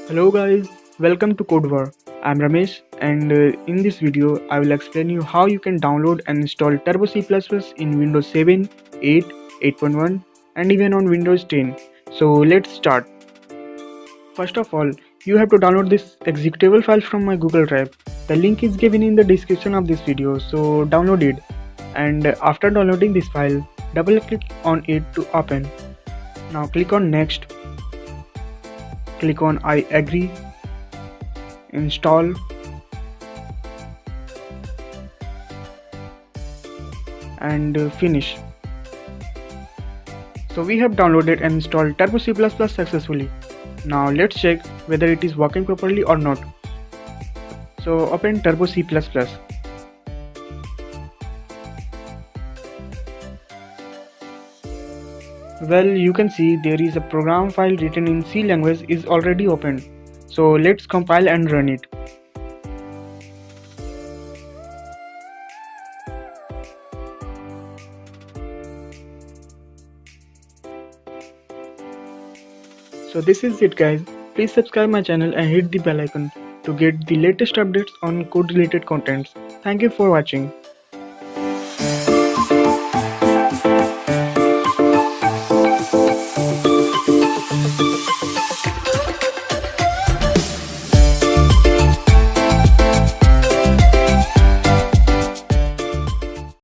Hello guys, welcome to CodeWar. I'm Ramesh and in this video I will explain you how you can download and install Turbo C++ in Windows 7, 8, 8.1 and even on Windows 10. So let's start. First of all, you have to download this executable file from my Google Drive. The link is given in the description of this video, so download it. And after downloading this file, double click on it to open. Now click on next. Click on I agree, install, and finish. So we have downloaded and installed Turbo C++ successfully. Now let's check whether it is working properly or not. So open Turbo C++. Well, you can see there is a program file written in C language is already opened. So let's compile and run it. So this is it guys. Please subscribe my channel and hit the bell icon to get the latest updates on code related contents. Thank you for watching.